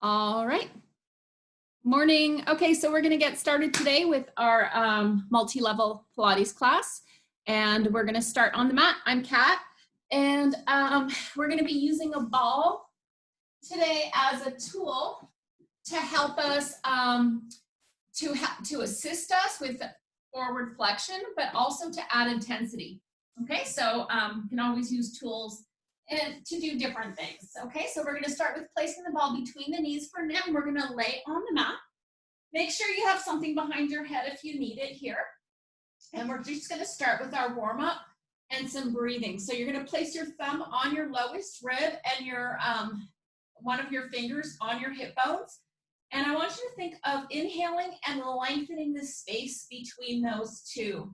All right. Morning. Okay, so we're going to get started today with our multi-level Pilates class, and we're going to start on the mat. I'm Kat, and we're going to be using a ball today as a tool to help us to assist us with forward flexion, but also to add intensity. Okay, so you can always use tools and to do different things. Okay, so we're going to start with placing the ball between the knees for now. We're going to lay on the mat. Make sure you have something behind your head if you need it here. And we're just going to start with our warm-up and some breathing. So you're going to place your thumb on your lowest rib and your one of your fingers on your hip bones. And I want you to think of inhaling and lengthening the space between those two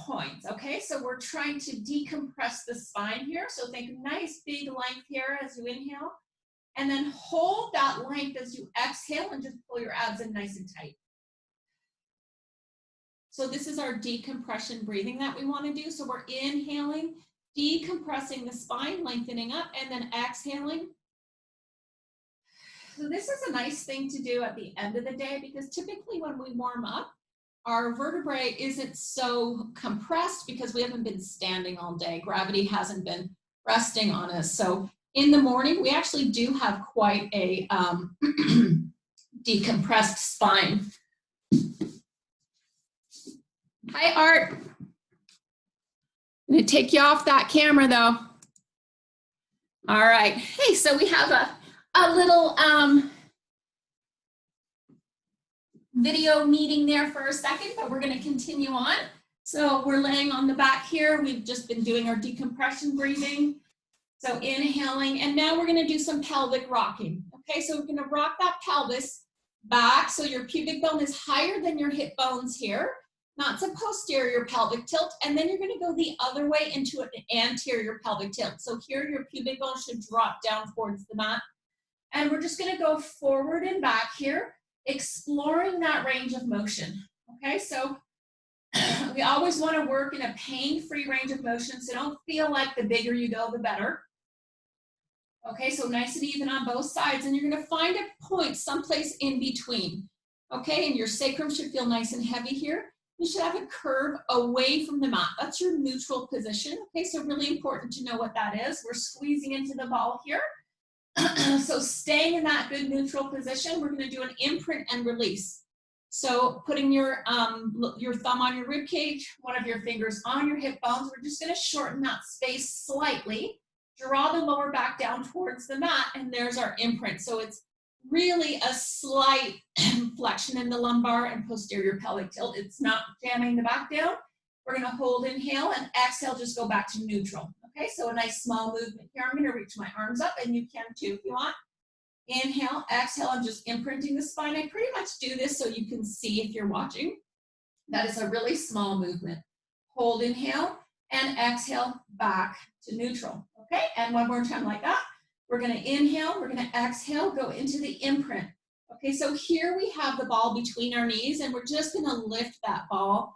points. Okay, so we're trying to decompress the spine here. So think nice big length here as you inhale. And then hold that length as you exhale and just pull your abs in nice and tight. So this is our decompression breathing that we want to do. So we're inhaling, decompressing the spine, lengthening up, and then exhaling. So this is a nice thing to do at the end of the day because typically when we warm up, our vertebrae isn't so compressed because we haven't been standing all day. Gravity hasn't been resting on us. So in the morning, we actually do have quite a decompressed spine. Hi, Art. I'm gonna take you off that camera though. All right, hey, so we have a little video meeting there for a second, but we're gonna continue on. So we're laying on the back here. We've just been doing our decompression breathing. So inhaling, and now we're gonna do some pelvic rocking. Okay, so we're gonna rock that pelvis back so your pubic bone is higher than your hip bones here. Not a posterior pelvic tilt, and then you're gonna go the other way into an anterior pelvic tilt. So here your pubic bone should drop down towards the mat. And we're just gonna go forward and back here, exploring that range of motion. Okay, so we always wanna work in a pain-free range of motion, so don't feel like the bigger you go, the better. Okay, so nice and even on both sides, and you're gonna find a point someplace in between. Okay, and your sacrum should feel nice and heavy here. You should have a curve away from the mat. That's your neutral position. Okay, so really important to know what that is. We're squeezing into the ball here. So staying in that good neutral position, we're gonna do an imprint and release. So putting your thumb on your rib cage, one of your fingers on your hip bones, we're just gonna shorten that space slightly. Draw the lower back down towards the mat, and there's our imprint. So it's really a slight flexion in the lumbar and posterior pelvic tilt. It's not jamming the back down. We're gonna hold inhale and exhale, just go back to neutral. Okay, so a nice small movement here. I'm gonna reach my arms up, and you can too if you want. Inhale, exhale, I'm just imprinting the spine. I pretty much do this so you can see if you're watching. That is a really small movement. Hold inhale and exhale back to neutral. Okay, and one more time like that. We're gonna inhale, we're gonna exhale, go into the imprint. Okay, so here we have the ball between our knees, and we're just gonna lift that ball,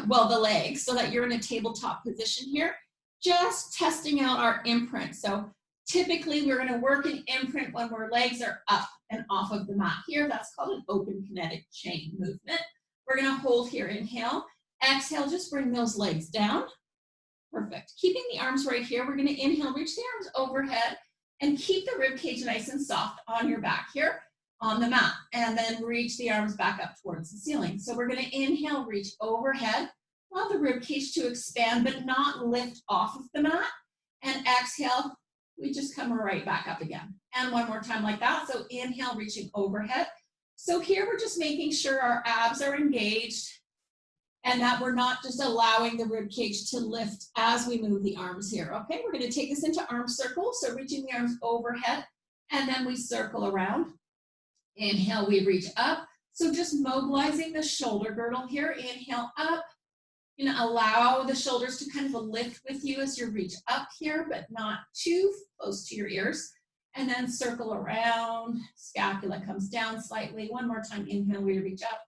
well, the legs, so that you're in a tabletop position here, just testing out our imprint. So typically we're gonna work an imprint when our legs are up and off of the mat here. That's called an open kinetic chain movement. We're gonna hold here, inhale, exhale, just bring those legs down. Perfect. Keeping the arms right here, we're gonna inhale, reach the arms overhead, and keep the rib cage nice and soft on your back here on the mat, and then reach the arms back up towards the ceiling. So we're gonna inhale, reach overhead, allow the rib cage to expand, but not lift off of the mat, and exhale, we just come right back up again. And one more time like that. So inhale, reaching overhead. So here we're just making sure our abs are engaged and that we're not just allowing the rib cage to lift as we move the arms here. Okay, we're gonna take this into arm circles. So reaching the arms overhead, and then we circle around. Inhale, we reach up. So just mobilizing the shoulder girdle here. Inhale up. You know, allow the shoulders to kind of lift with you as you reach up here, but not too close to your ears. And then circle around, scapula comes down slightly. One more time, inhale, we reach up.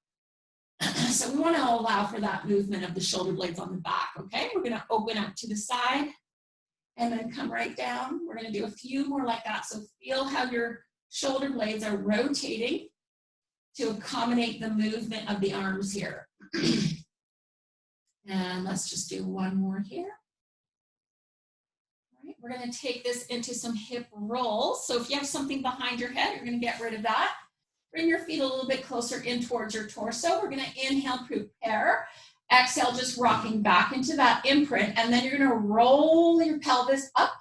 So we want to allow for that movement of the shoulder blades on the back, okay? We're going to open up to the side and then come right down. We're going to do a few more like that. So feel how your shoulder blades are rotating to accommodate the movement of the arms here. And let's just do one more here. All right, we're going to take this into some hip rolls. So if you have something behind your head, you're going to get rid of that. Bring your feet a little bit closer in towards your torso. We're going to inhale, prepare. Exhale, just rocking back into that imprint. And then you're going to roll your pelvis up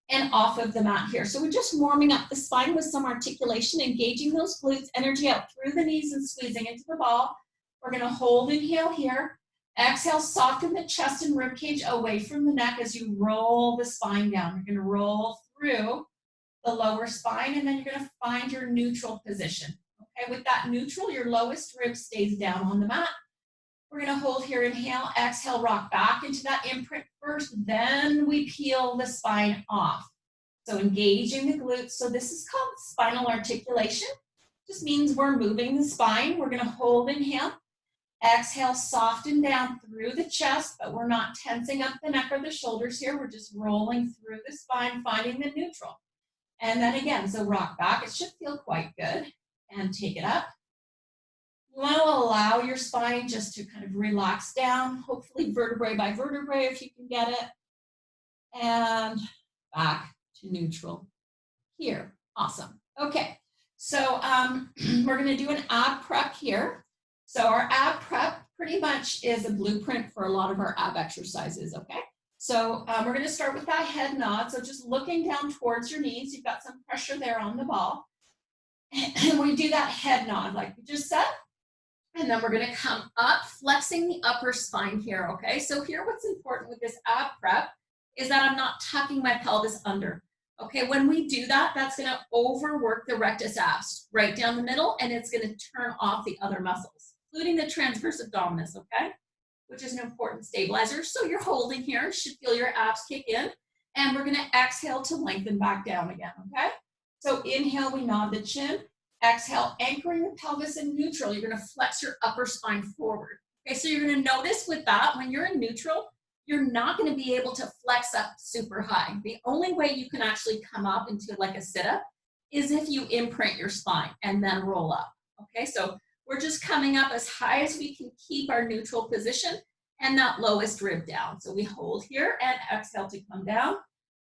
and off of the mat here. So we're just warming up the spine with some articulation, engaging those glutes, energy out through the knees and squeezing into the ball. We're going to hold inhale here. Exhale, soften the chest and rib cage away from the neck as you roll the spine down. You're going to roll through the lower spine, and then you're going to find your neutral position. Okay, with that neutral, your lowest rib stays down on the mat. We're going to hold here, inhale, exhale, rock back into that imprint first, then we peel the spine off. So engaging the glutes. So this is called spinal articulation. Just means we're moving the spine. We're going to hold, inhale. Exhale, soften down through the chest, but we're not tensing up the neck or the shoulders here. We're just rolling through the spine, finding the neutral. And then again, so rock back. It should feel quite good. And take it up. You want to allow your spine just to kind of relax down, hopefully vertebrae by vertebrae if you can get it. And back to neutral here. Awesome. Okay, so we're going to do an ab prep here. So our ab prep pretty much is a blueprint for a lot of our ab exercises, okay? So we're going to start with that head nod. So just looking down towards your knees, you've got some pressure there on the ball. And we do that head nod like we just said. And then we're going to come up, flexing the upper spine here, okay? So here what's important with this ab prep is that I'm not tucking my pelvis under. Okay, when we do that, that's going to overwork the rectus abs right down the middle, and it's going to turn off the other muscles, including the transverse abdominis, okay? Which is an important stabilizer. So you're holding here, you should feel your abs kick in, and we're going to exhale to lengthen back down again, okay? So inhale, we nod the chin. Exhale, anchoring the pelvis in neutral. You're going to flex your upper spine forward. Okay, so you're going to notice with that, when you're in neutral, you're not going to be able to flex up super high. The only way you can actually come up into like a sit-up is if you imprint your spine and then roll up. Okay, so we're just coming up as high as we can keep our neutral position and that lowest rib down. So we hold here and exhale to come down.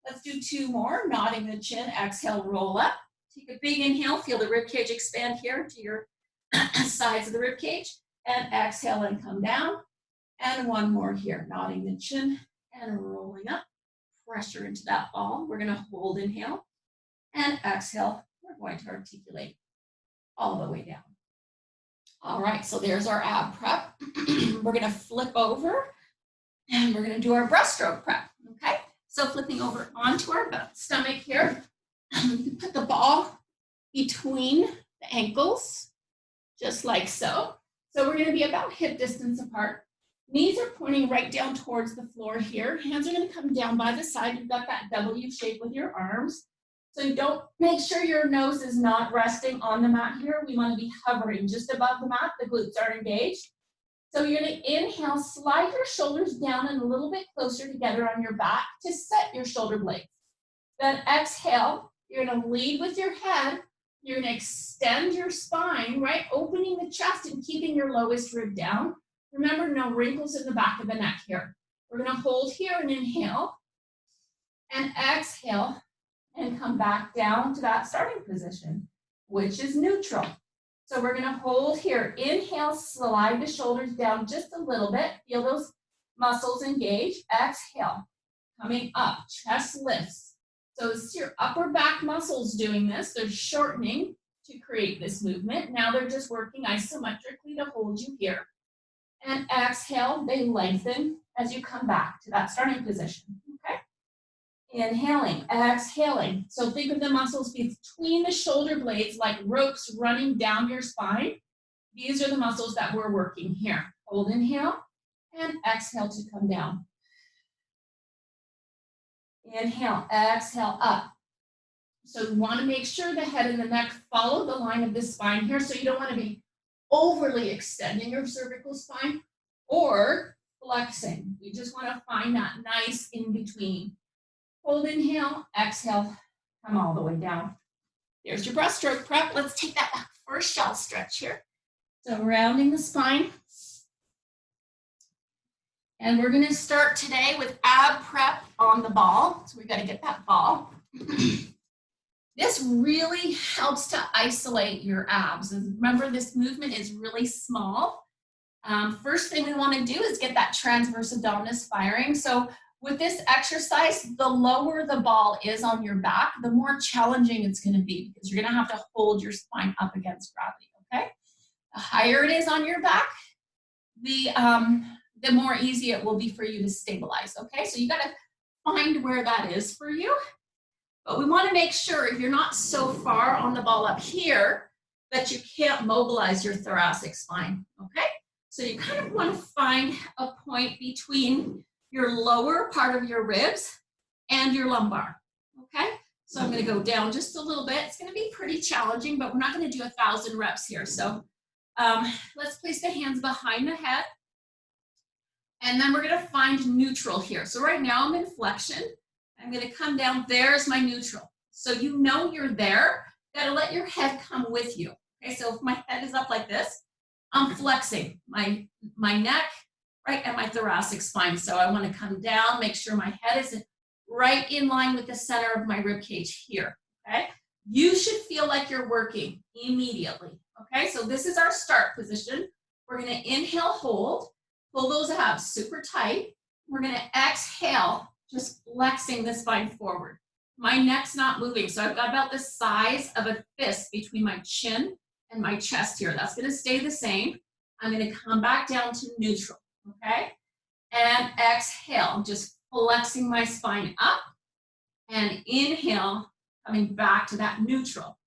Let's do two more, nodding the chin, exhale, roll up. Take a big inhale, feel the rib cage expand here to your sides of the rib cage, and exhale and come down. And one more here, nodding the chin and rolling up. Pressure into that ball. We're going to hold, inhale, and exhale. We're going to articulate all the way down. All right, so there's our ab prep. We're going to flip over, and we're going to do our breaststroke prep, okay? So flipping over onto our stomach here. Put the ball between the ankles, just like so. So we're going to be about hip distance apart. Knees are pointing right down towards the floor here. Hands are going to come down by the side. You've got that W shape with your arms. So you don't make sure your nose is not resting on the mat here. We want to be hovering just above the mat. The glutes are engaged. So you're going to inhale, slide your shoulders down and a little bit closer together on your back to set your shoulder blades. Then exhale. You're going to lead with your head. You're going to extend your spine, right? Opening the chest and keeping your lowest rib down. Remember, no wrinkles in the back of the neck here. We're going to hold here and inhale. And exhale. And come back down to that starting position, which is neutral. So we're going to hold here. Inhale, slide the shoulders down just a little bit. Feel those muscles engage. Exhale. Coming up. Chest lifts. So it's your upper back muscles doing this. They're shortening to create this movement. Now they're just working isometrically to hold you here. And exhale, they lengthen as you come back to that starting position, okay? Inhaling, exhaling. So think of the muscles between the shoulder blades like ropes running down your spine. These are the muscles that we're working here. Hold, inhale, and exhale to come down. Inhale, exhale, up. So you want to make sure the head and the neck follow the line of the spine here. So you don't want to be overly extending your cervical spine or flexing. You just want to find that nice in between. Hold, inhale, exhale, come all the way down. There's your breaststroke prep. Let's take that back for a shell stretch here. So rounding the spine. And we're gonna start today with ab prep on the ball. So we gotta get that ball. This really helps to isolate your abs. And remember, this movement is really small. First thing we wanna do is get that transverse abdominis firing. So with this exercise, the lower the ball is on your back, the more challenging it's gonna be because you're gonna have to hold your spine up against gravity, okay? The higher it is on your back, the more easy it will be for you to stabilize, okay? So you gotta find where that is for you. But we wanna make sure if you're not so far on the ball up here that you can't mobilize your thoracic spine, okay? So you kind of wanna find a point between your lower part of your ribs and your lumbar, okay? So I'm gonna go down just a little bit. It's gonna be pretty challenging, but we're not gonna do 1,000 reps here. So let's place the hands behind the head. And then we're gonna find neutral here. So right now I'm in flexion. I'm gonna come down, there's my neutral. So you know you're there, gotta let your head come with you. Okay, so if my head is up like this, I'm flexing my neck, right, and my thoracic spine. So I wanna come down, make sure my head is right in line with the center of my rib cage here, okay? You should feel like you're working immediately, okay? So this is our start position. We're gonna inhale, hold, pull those abs super tight. We're gonna exhale, just flexing the spine forward. My neck's not moving, so I've got about the size of a fist between my chin and my chest here. That's gonna stay the same. I'm gonna come back down to neutral, okay? And exhale, just flexing my spine up. And inhale, coming back to that neutral.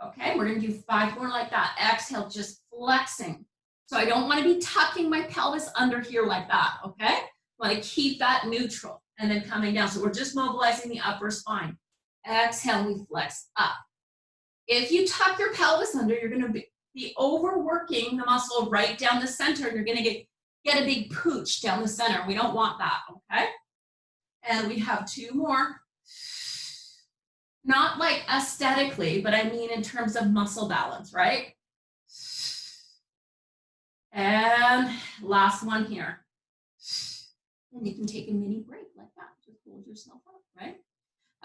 Okay, we're gonna do 5 more like that. Exhale, just flexing. So I don't wanna be tucking my pelvis under here like that, okay? I wanna keep that neutral and then coming down. So we're just mobilizing the upper spine. Exhale, we flex up. If you tuck your pelvis under, you're gonna be overworking the muscle right down the center. You're gonna get a big pooch down the center. We don't want that, okay? And we have 2 more. Not like aesthetically, but I mean in terms of muscle balance, right? And last one here. And you can take a mini break like that. Just hold yourself up, right?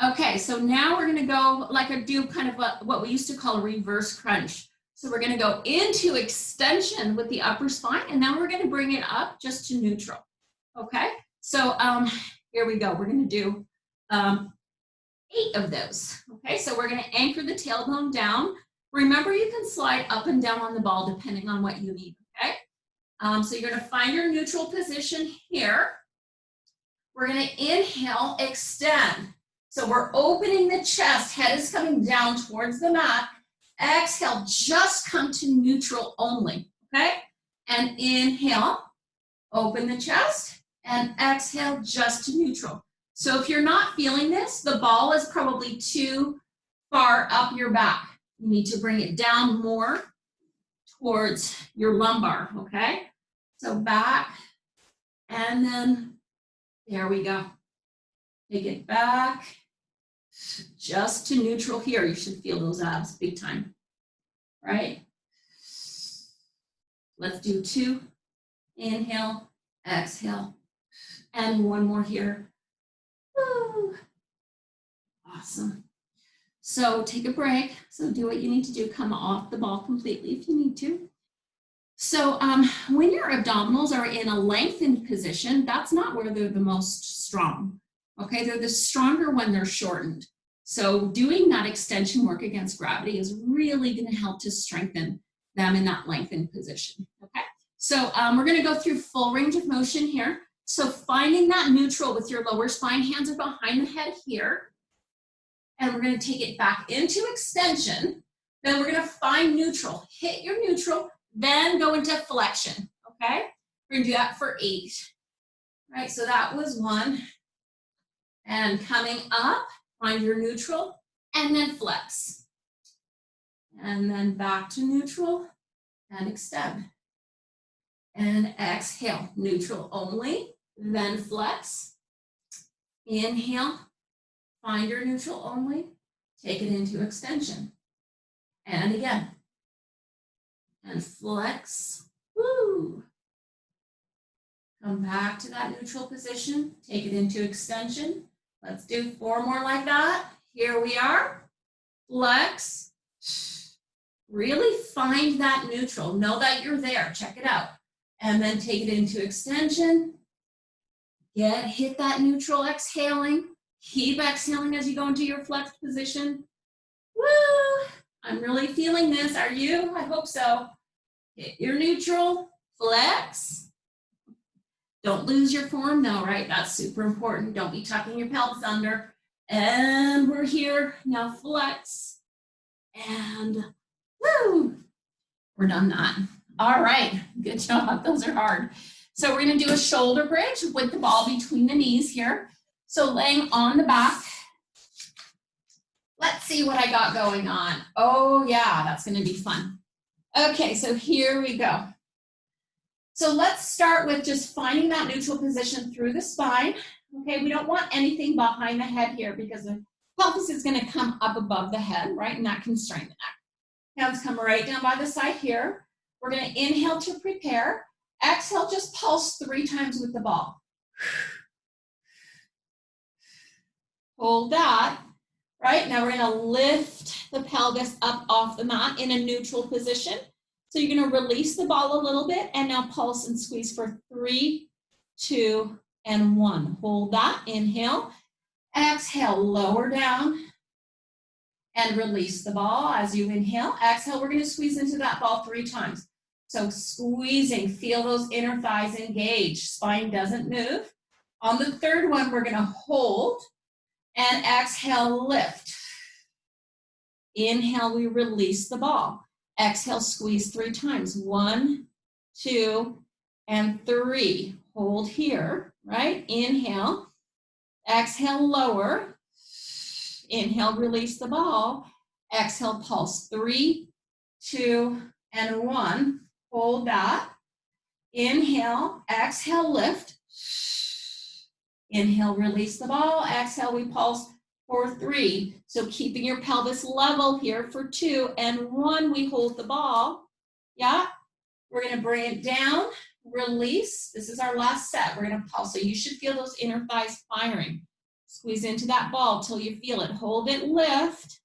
Okay, so now we're gonna go do kind of what we used to call a reverse crunch. So we're gonna go into extension with the upper spine, and then we're gonna bring it up just to neutral, okay? So here we go. We're gonna do 8 of those, okay? So we're gonna anchor the tailbone down. Remember, you can slide up and down on the ball depending on what you need, okay? So you're gonna find your neutral position here. We're gonna inhale, extend. So we're opening the chest, head is coming down towards the mat. Exhale, just come to neutral only, okay? And inhale, open the chest, and exhale just to neutral. So if you're not feeling this, the ball is probably too far up your back. You need to bring it down more towards your lumbar, okay? So back, and then there we go. Take it back, just to neutral here. You should feel those abs big time, right? Let's do 2. Inhale, exhale, and 1 more here. Woo. Awesome. So take a break. So do what you need to do. Come off the ball completely if you need to. So when your abdominals are in a lengthened position, that's not where they're the most strong. Okay, they're the stronger when they're shortened. So doing that extension work against gravity is really going to help to strengthen them in that lengthened position. Okay, so we're going to go through full range of motion here. So finding that neutral with your lower spine, hands are behind the head here. And we're going to take it back into extension. Then we're going to find neutral. Hit your neutral, then go into flexion. Okay, we're going to do that for 8. Right, so that was 1. And coming up, find your neutral, and then flex. And then back to neutral, and extend. And exhale, neutral only, then flex. Inhale, find your neutral only, take it into extension. And again. And flex. Woo. Come back to that neutral position. Take it into extension. Let's do 4 more like that. Here we are. Flex. Really find that neutral. Know that you're there. Check it out. And then take it into extension. Hit that neutral exhaling. Keep exhaling as you go into your flex position. Woo! I'm really feeling this. Are you? I hope so. Hit your neutral. Flex. Don't lose your form though, right? That's super important. Don't be tucking your pelvis under. And we're here. Now flex. And woo! We're done that. All right. Good job. Those are hard. So we're going to do a shoulder bridge with the ball between the knees here. So laying on the back. Let's see what I got going on. Oh yeah, that's going to be fun. Okay, so here we go. So let's start with just finding that neutral position through the spine. Okay, we don't want anything behind the head here because the pelvis is going to come up above the head, right? And that can strain the neck. Hands come right down by the side here. We're going to inhale to prepare. Exhale, just pulse 3 times with the ball. Hold that. Right, now we're going to lift the pelvis up off the mat in a neutral position. So you're going to release the ball a little bit and now pulse and squeeze for 3, 2, and 1. Hold that. Inhale. Exhale, lower down and release the ball as you inhale. Exhale, we're going to squeeze into that ball 3 times. So squeezing, feel those inner thighs engage. Spine doesn't move. On the 3rd one, we're going to hold and exhale, lift. Inhale, we release the ball. Exhale, squeeze 3 times. 1, 2, and 3. Hold here, right? Inhale. Exhale, lower. Inhale, release the ball. Exhale, pulse. 3, 2, and 1. Hold that. Inhale. Exhale, lift. Inhale, release the ball. Exhale, we pulse for 3. So keeping your pelvis level here for 2 and 1, we hold the ball. Yeah. We're going to bring it down, release. This is our last set. We're going to pulse. So you should feel those inner thighs firing. Squeeze into that ball till you feel it. Hold it, lift,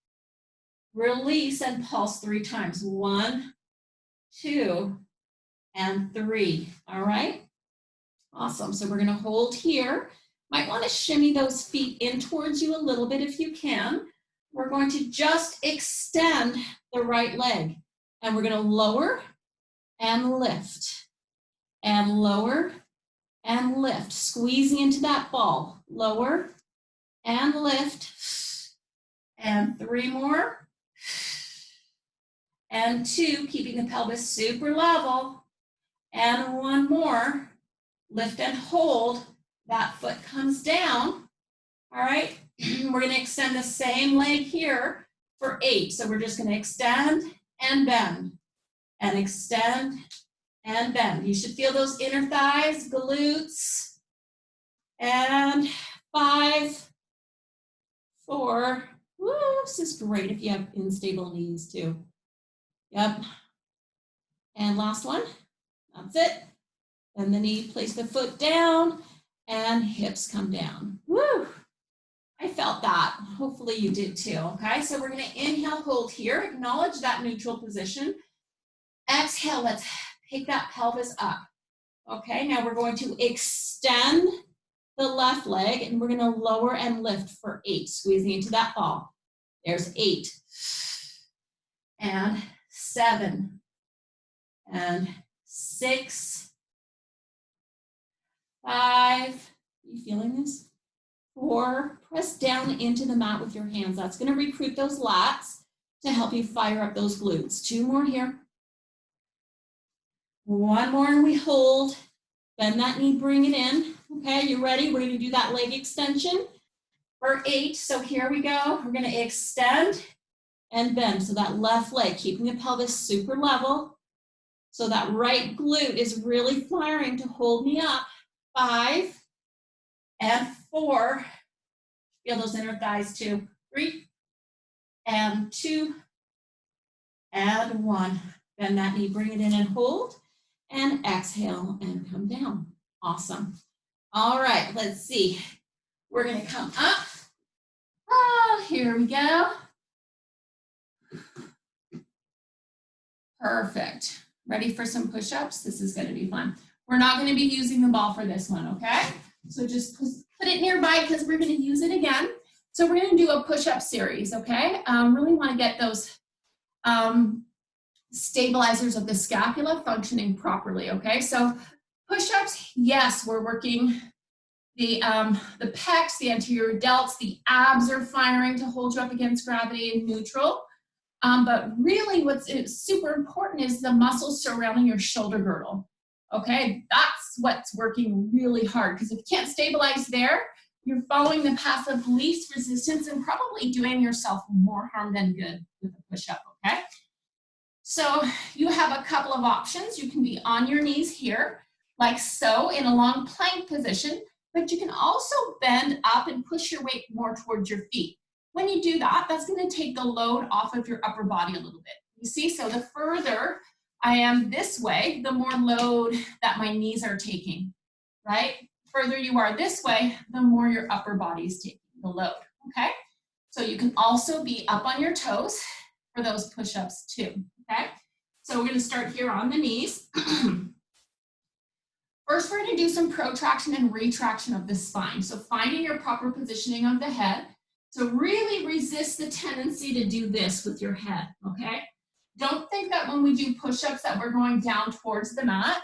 release, and pulse 3 times. 1, 2, and 3. All right. Awesome. So we're going to hold here. Might want to shimmy those feet in towards you a little bit if you can. We're going to just extend the right leg. And we're going to lower and lift. And lower and lift. Squeezing into that ball. Lower and lift. And 3 more. And 2, keeping the pelvis super level. And 1 more. Lift and hold. That foot comes down. All right. We're going to extend the same leg here for 8. So we're just going to extend and bend. And extend and bend. You should feel those inner thighs, glutes. And 5, 4. Woo, this is great if you have unstable knees too. Yep. And last one. That's it. And the knee, place the foot down and hips come down. Woo! I felt that. Hopefully you did too. Okay, so we're going to inhale, hold here. Acknowledge that neutral position. Exhale, let's pick that pelvis up. Okay, now we're going to extend the left leg and we're going to lower and lift for 8, squeezing into that ball. There's 8 and 7 and 6, 5, you feeling this? 4, press down into the mat with your hands. That's going to recruit those lats to help you fire up those glutes. 2 more here. 1 more and we hold. Bend that knee, bring it in. Okay, you ready? We're going to do that leg extension for 8. So here we go. We're going to extend and bend. So that left leg, keeping the pelvis super level. So that right glute is really firing to hold me up. 5 and 4. Feel those inner thighs too. 3 and 2 and 1. Bend that knee, bring it in and hold, and exhale and come down. Awesome. All right, let's see. We're gonna come up. Oh, here we go. Perfect. Ready for some push-ups? This is gonna be fun. We're not gonna be using the ball for this one, okay? So just put it nearby because we're gonna use it again. So we're gonna do a push-up series, okay? Really wanna get those stabilizers of the scapula functioning properly, okay? So push-ups, yes, we're working the pecs, the anterior delts, the abs are firing to hold you up against gravity in neutral. But really what's super important is the muscles surrounding your shoulder girdle, okay? That's what's working really hard, because if you can't stabilize there, you're following the path of least resistance and probably doing yourself more harm than good with a push-up, okay? So you have a couple of options. You can be on your knees here, like so, in a long plank position, but you can also bend up and push your weight more towards your feet. When you do that, that's going to take the load off of your upper body a little bit. You see, so the further I am this way, the more load that my knees are taking, right? The further you are this way, the more your upper body is taking the load, okay? So you can also be up on your toes for those push-ups too, okay? So we're going to start here on the knees. First, we're going to do some protraction and retraction of the spine. So finding your proper positioning of the head. So really resist the tendency to do this with your head, okay? Don't think that when we do push-ups that we're going down towards the mat.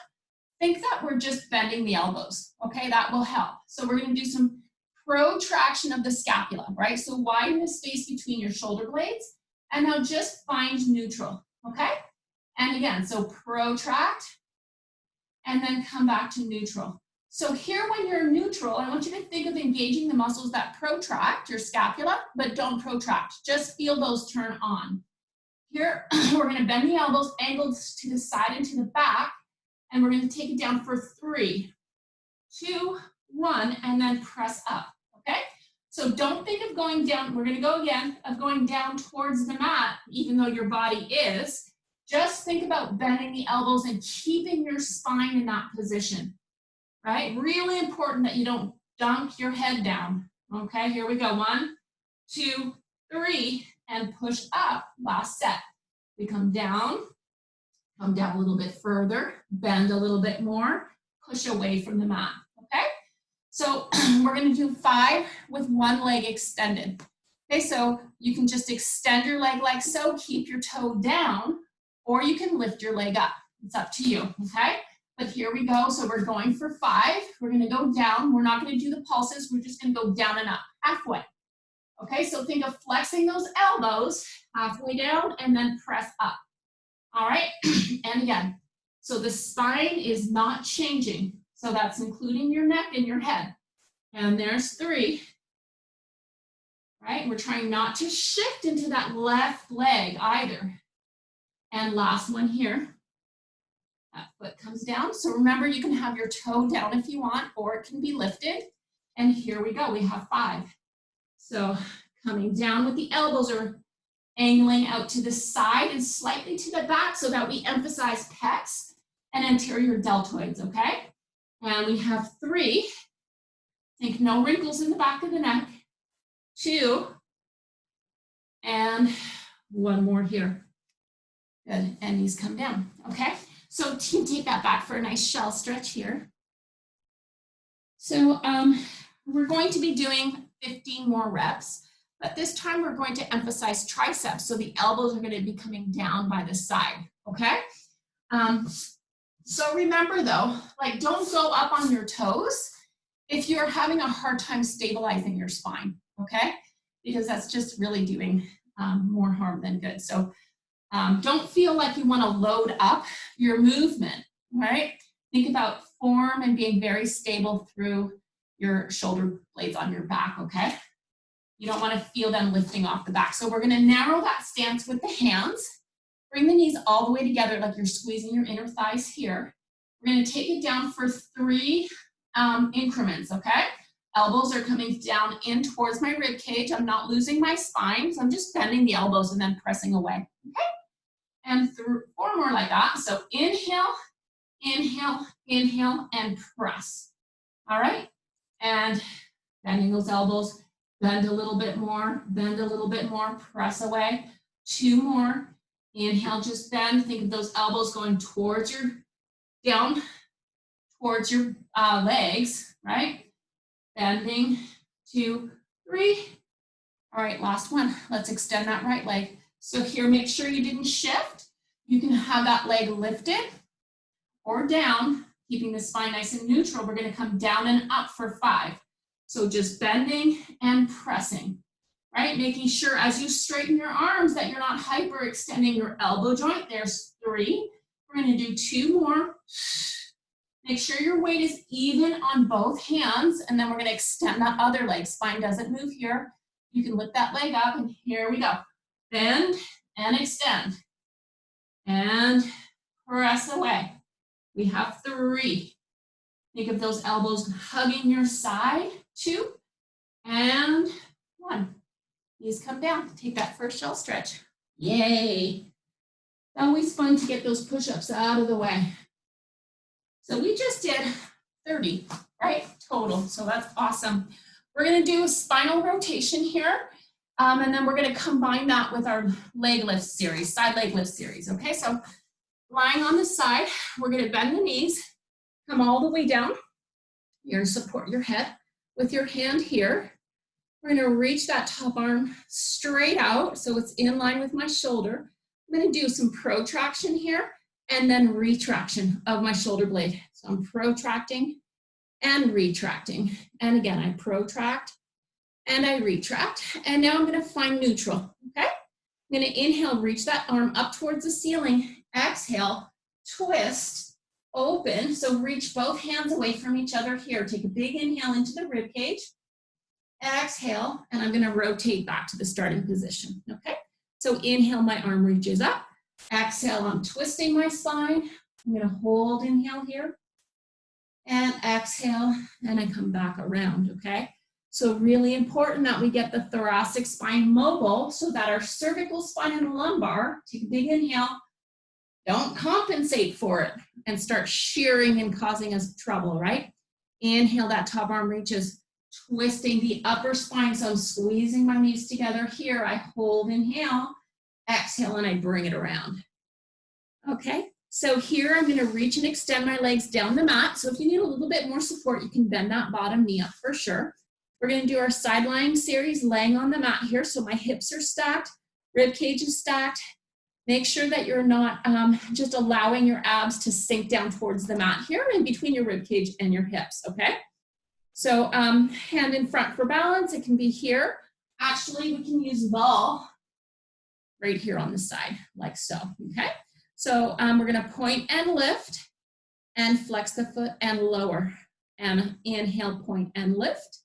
Think that we're just bending the elbows, okay? That will help. So we're going to do some protraction of the scapula, right? So widen the space between your shoulder blades, and now just find neutral, okay? And again, so protract, and then come back to neutral. So here when you're neutral, I want you to think of engaging the muscles that protract your scapula, but don't protract. Just feel those turn on. Here, we're gonna bend the elbows, angled to the side and to the back, and we're gonna take it down for 3, 2, 1, and then press up, okay? So don't think of going down, we're gonna go again, of going down towards the mat, even though your body is. Just think about bending the elbows and keeping your spine in that position, right? Really important that you don't dunk your head down. Okay, here we go. 1, 2, 3, and push up. Last set. We come down a little bit further, bend a little bit more, push away from the mat. Okay, so we're going to do 5 with one leg extended. Okay, so you can just extend your leg like so, keep your toe down, or you can lift your leg up. It's up to you, okay? But here we go. So we're going for 5. We're going to go down. We're not going to do the pulses. We're just going to go down and up, halfway. Okay, so think of flexing those elbows halfway down and then press up. All right, and again, so the spine is not changing. So that's including your neck and your head. And there's 3. Right, we're trying not to shift into that left leg either. And last one here. That foot comes down. So remember, you can have your toe down if you want, or it can be lifted. And here we go, we have 5. So coming down with the elbows are angling out to the side and slightly to the back so that we emphasize pecs and anterior deltoids, okay? And we have 3. Think no wrinkles in the back of the neck. 2. And 1 more here. Good, and knees come down, okay? So take that back for a nice shell stretch here. So we're going to be doing 15 more reps, but this time we're going to emphasize triceps, so the elbows are going to be coming down by the side, okay? So remember though, like don't go up on your toes if you're having a hard time stabilizing your spine, okay? Because that's just really doing more harm than good. So don't feel like you want to load up your movement, right? Think about form and being very stable through your shoulder blades on your back, okay? You don't want to feel them lifting off the back. So we're going to narrow that stance with the hands. Bring the knees all the way together like you're squeezing your inner thighs here. We're going to take it down for 3 increments, okay? Elbows are coming down in towards my rib cage. I'm not losing my spine, so I'm just bending the elbows and then pressing away, okay? and through 4 more like that. So inhale, inhale, inhale, and press. All right, and bending those elbows, bend a little bit more, press away. 2 more. Inhale, just bend. Think of those elbows going towards your down, towards your legs, right? Bending. 2, 3. All right, last one. Let's extend that right leg. So here, make sure you didn't shift. You can have that leg lifted or down, keeping the spine nice and neutral. We're going to come down and up for 5. So just bending and pressing, right? Making sure as you straighten your arms that you're not hyperextending your elbow joint. There's 3. We're going to do 2 more. Make sure your weight is even on both hands, and then we're going to extend that other leg. Spine doesn't move here. You can lift that leg up, and here we go. Bend and extend. And press away. We have 3. Think of those elbows hugging your side. 2 and 1. Knees come down. Take that first shell stretch. Yay. Always fun to get those push-ups out of the way. So we just did 30, right? Total. So that's awesome. We're going to do a spinal rotation here. And then we're going to combine that with our leg lift series, side leg lift series. Okay, so lying on the side, we're going to bend the knees, come all the way down. You're going to support your head with your hand here. We're going to reach that top arm straight out so it's in line with my shoulder. I'm going to do some protraction here and then retraction of my shoulder blade. So I'm protracting and retracting. And again, I protract and I retract. And now I'm going to find neutral, okay? I'm going to inhale, reach that arm up towards the ceiling. Exhale, twist, open. So reach both hands away from each other here. Take a big inhale into the rib cage. Exhale, and I'm going to rotate back to the starting position, okay? So inhale, my arm reaches up. Exhale, I'm twisting my spine. I'm going to hold inhale here. And exhale, and I come back around, okay? So really important that we get the thoracic spine mobile so that our cervical spine and lumbar, take a big inhale, don't compensate for it and start shearing and causing us trouble, right? Inhale, that top arm reaches, twisting the upper spine. So I'm squeezing my knees together here. I hold, inhale, exhale, and I bring it around. Okay, so here I'm going to reach and extend my legs down the mat. So if you need a little bit more support, you can bend that bottom knee up for sure. We're going to do our side lying series, laying on the mat here. So my hips are stacked, rib cage is stacked. Make sure that you're not just allowing your abs to sink down towards the mat here in between your rib cage and your hips, okay? So hand in front for balance, it can be here. Actually, we can use ball right here on the side, like so, okay? So we're gonna point and lift and flex the foot and lower. And inhale, point and lift.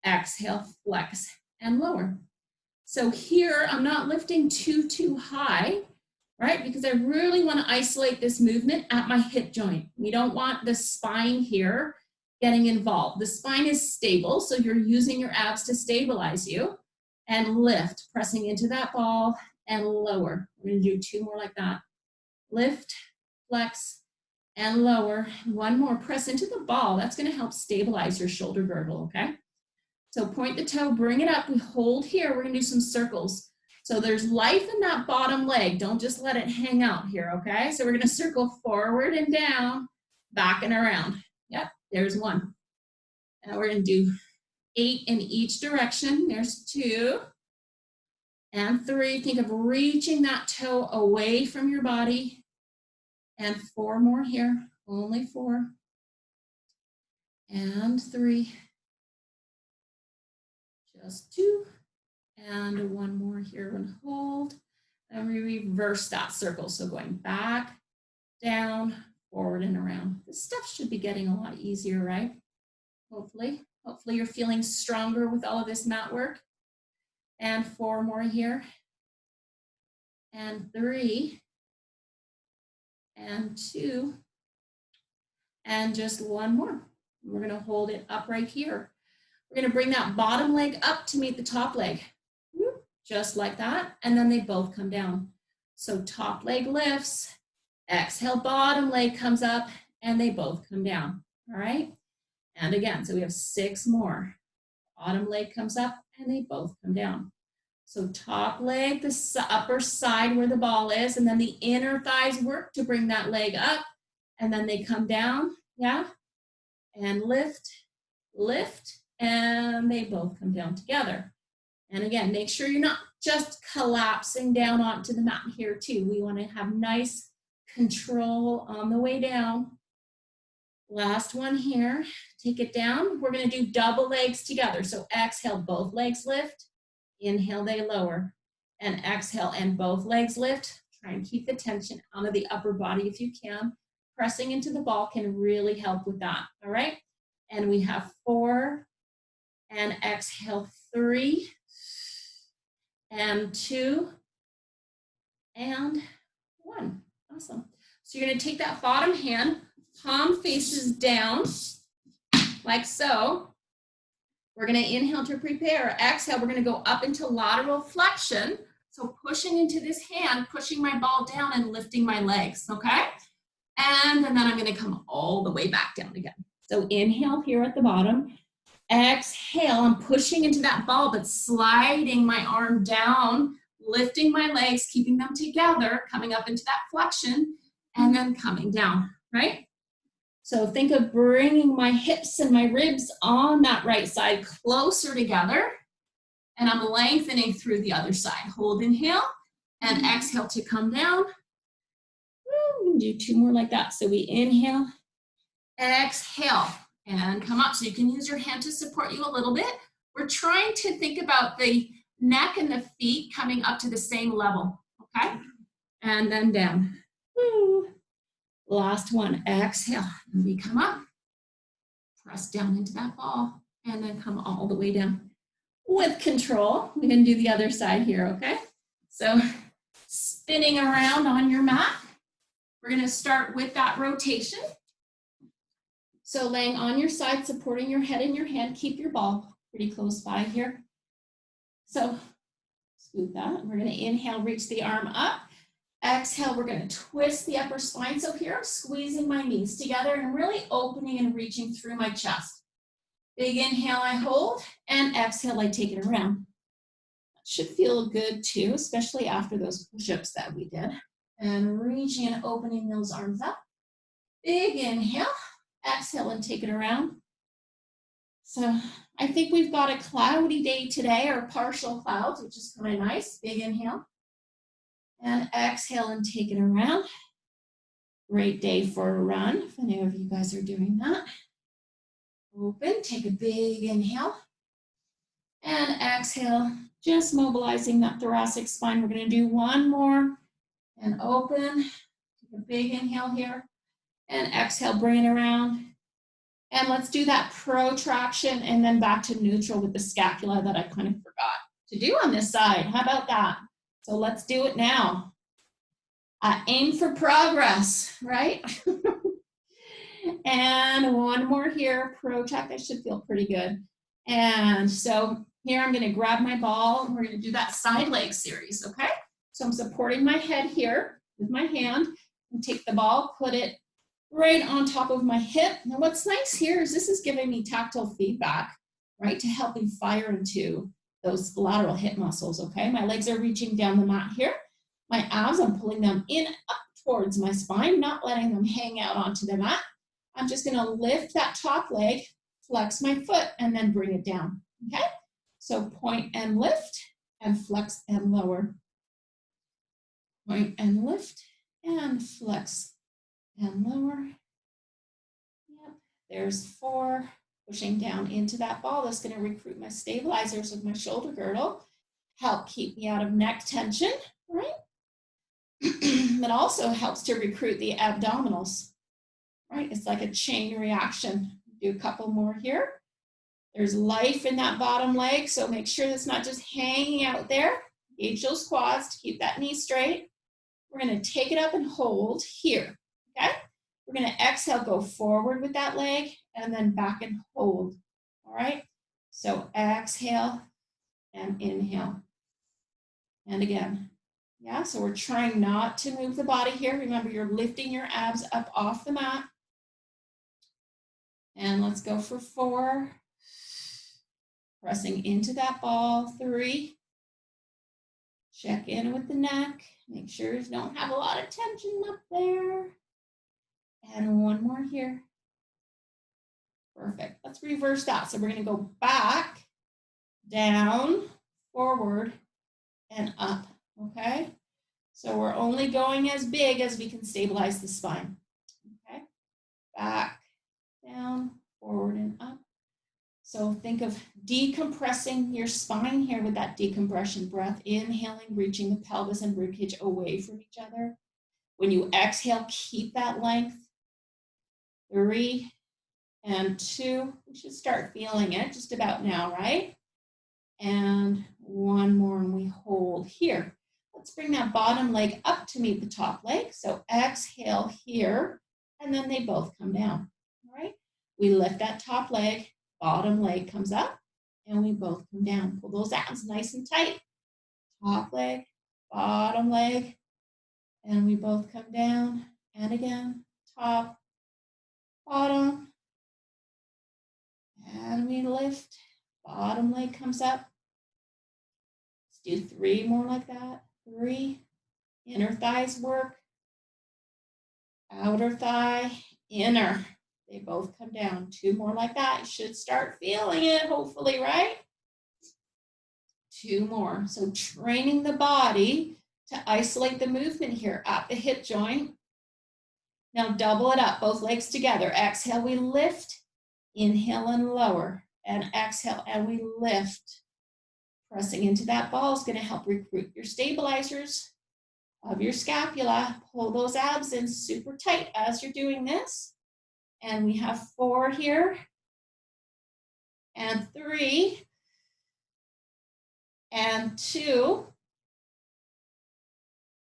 Exhale, flex and lower. So here, I'm not lifting too high, right? Because I really want to isolate this movement at my hip joint. We don't want the spine here getting involved. The spine is stable, so you're using your abs to stabilize you. And lift, pressing into that ball and lower. We're going to do 2 more like that. Lift, flex, and lower. 1 more, press into the ball. That's going to help stabilize your shoulder girdle, okay? So point the toe, bring it up, we hold here, we're gonna do some circles. So there's life in that bottom leg, don't just let it hang out here, okay? So we're gonna circle forward and down, back and around. Yep, there's 1. And we're gonna do 8 in each direction. There's 2 and 3. Think of reaching that toe away from your body. And 4 more here, only 4. And 3. Just 2, and 1 more here and hold, and we reverse that circle. So going back, down, forward, and around. This stuff should be getting a lot easier, right? Hopefully you're feeling stronger with all of this mat work. And 4 more here, and 3, and 2, and just 1 more. We're gonna hold it up right here. We're going to bring that bottom leg up to meet the top leg, just like that, and then they both come down. So top leg lifts, exhale, bottom leg comes up, and they both come down, all right? And again, so we have 6 more. Bottom leg comes up, and they both come down. So top leg, the upper side where the ball is, and then the inner thighs work to bring that leg up, and then they come down, yeah? And lift, lift, and they both come down together. And again, make sure you're not just collapsing down onto the mat here too. We want to have nice control on the way down. Last one here, take it down. We're going to do double legs together. So exhale, both legs lift. Inhale, they lower. And exhale, and both legs lift. Try and keep the tension out of the upper body if you can. Pressing into the ball can really help with that, all right? And we have 4, and exhale, 3, and 2, and 1. Awesome. So you're going to take that bottom hand, palm faces down, like so. We're going to inhale to prepare. Exhale, we're going to go up into lateral flexion. So pushing into this hand, pushing my ball down and lifting my legs, okay? And then I'm going to come all the way back down again. So inhale here at the bottom. Exhale, I'm pushing into that ball, but sliding my arm down, lifting my legs, keeping them together, coming up into that flexion, and then coming down, right? So think of bringing my hips and my ribs on that right side closer together, and I'm lengthening through the other side. Hold, inhale, and exhale to come down. We're gonna do 2 more like that. So we inhale, exhale, and come up. So you can use your hand to support you a little bit. We're trying to think about the neck and the feet coming up to the same level, okay? And then down. Woo. Last one, exhale, and we come up. Press down into that ball, and then come all the way down. With control, we're gonna do the other side here, okay? So spinning around on your mat. We're gonna start with that rotation. So laying on your side, supporting your head in your hand, keep your ball pretty close by here. So scoot that. We're gonna inhale, reach the arm up. Exhale, we're gonna twist the upper spine. So here I'm squeezing my knees together and really opening and reaching through my chest. Big inhale, I hold, and exhale, I take it around. That should feel good too, especially after those push-ups that we did. And reaching and opening those arms up. Big inhale, exhale, and take it around. So I think we've got a cloudy day today, or partial clouds, which is kind of nice. Big inhale. And exhale and take it around. Great day for a run, if any of you guys are doing that. Open, take a big inhale. And exhale, just mobilizing that thoracic spine. We're gonna do 1 more. And open, take a big inhale here. And exhale, bring it around. And let's do that protraction and then back to neutral with the scapula that I kind of forgot to do on this side. How about that? So let's do it now. Aim for progress, right? And 1 more here, protract. I should feel pretty good. And so here I'm gonna grab my ball and we're gonna do that side leg series, okay? So I'm supporting my head here with my hand and take the ball, put it right on top of my hip. Now what's nice here is this is giving me tactile feedback, right? To help me fire into those lateral hip muscles, okay? My legs are reaching down the mat here. My abs, I'm pulling them in up towards my spine, not letting them hang out onto the mat. I'm just gonna lift that top leg, flex my foot, and then bring it down, okay? So point and lift, and flex and lower. Point and lift, and flex and lower. Yep, there's 4. Pushing down into that ball. That's gonna recruit my stabilizers with my shoulder girdle, help keep me out of neck tension, right? It also helps to recruit the abdominals, right? It's like a chain reaction. Do a couple more here. There's life in that bottom leg, so make sure it's not just hanging out there. Engage those quads to keep that knee straight. We're gonna take it up and hold here, okay? We're gonna exhale, go forward with that leg, and then back and hold, all right? So exhale and inhale. And again, Yeah, so we're trying not to move the body here. Remember, you're lifting your abs up off the mat. And let's go for 4. Pressing into that ball. 3. Check in with the neck. Make sure you don't have a lot of tension up there. And 1 more here. Perfect. Let's reverse that. So we're going to go back, down, forward, and up. Okay? So we're only going as big as we can stabilize the spine. Okay? Back, down, forward, and up. So think of decompressing your spine here with that decompression breath. Inhaling, reaching the pelvis and ribcage away from each other. When you exhale, keep that length. 3 and 2. We should start feeling it just about now, right? And 1 more, and we hold here. Let's bring that bottom leg up to meet the top leg. So exhale here, and then they both come down. All right? We lift that top leg, bottom leg comes up, and we both come down. Pull those abs nice and tight. Top leg, bottom leg, and we both come down. And again, top, bottom, and we lift. Bottom leg comes up. Let's do 3 more like that. 3. Inner thighs work. Outer thigh, inner. They both come down. 2 more like that. You should start feeling it, hopefully, right? 2 more. So training the body to isolate the movement here at the hip joint. Now double it up, both legs together. Exhale, we lift. Inhale and lower. And exhale, and we lift. Pressing into that ball is going to help recruit your stabilizers of your scapula. Pull those abs in super tight as you're doing this. And we have 4 here. And 3. And 2.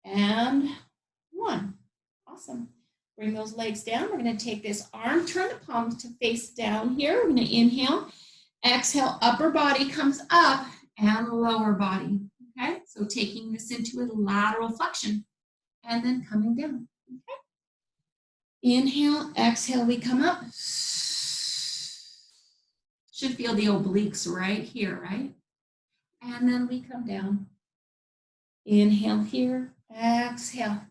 And 1. Awesome. Bring those legs down. We're going to take this arm, turn the palms to face down here. We're going to inhale. Exhale, upper body comes up and lower body. Okay, so taking this into a lateral flexion and then coming down. Okay. Inhale, exhale, we come up. Should feel the obliques right here, right? And then we come down. Inhale here, exhale.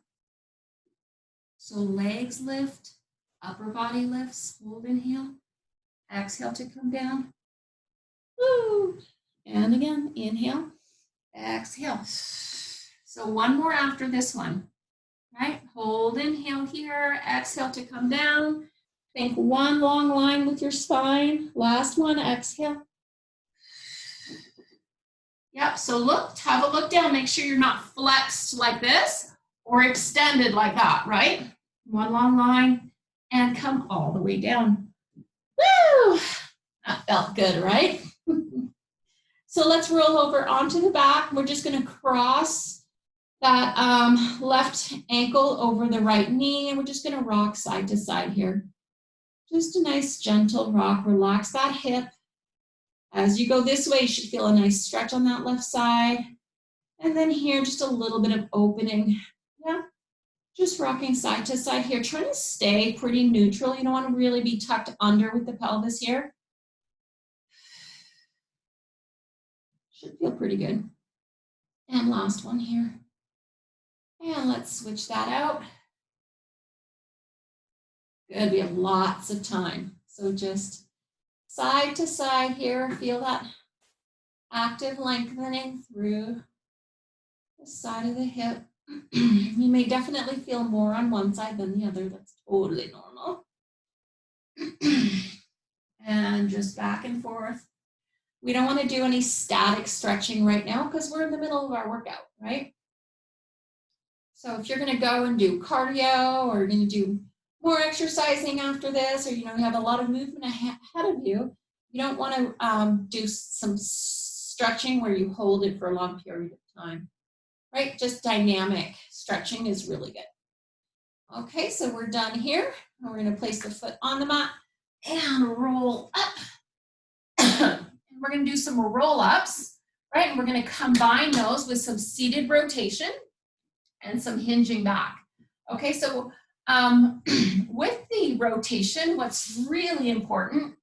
So legs lift, upper body lifts, hold inhale. Exhale to come down. Woo. And again, inhale, exhale. So 1 more after this one, right? Hold inhale here, exhale to come down. Think 1 long line with your spine. Last one, exhale. Yep, so look, have a look down. Make sure you're not flexed like this or extended like that, right? 1 long line and come all the way down. Woo! That felt good, right? So let's roll over onto the back. We're just going to cross that left ankle over the right knee, and we're just going to rock side to side here. Just a nice gentle rock. Relax that hip. As you go this way, you should feel a nice stretch on that left side. And then here, just a little bit of opening. Yeah, just rocking side to side here. Trying to stay pretty neutral. You don't want to really be tucked under with the pelvis here. Should feel pretty good. And last one here. And let's switch that out. Good, we have lots of time. So just side to side here. Feel that active lengthening through the side of the hip. You may definitely feel more on one side than the other. That's totally normal. And just back and forth. We don't want to do any static stretching right now because we're in the middle of our workout, right? So if you're going to go and do cardio or you're going to do more exercising after this, or you have a lot of movement ahead of you, you don't want to do some stretching where you hold it for a long period of time, right? Just dynamic stretching is really good. Okay, so we're done here. We're going to place the foot on the mat and roll up. We're going to do some roll-ups, right? And we're going to combine those with some seated rotation. and some hinging back. Okay, so with the rotation, what's really important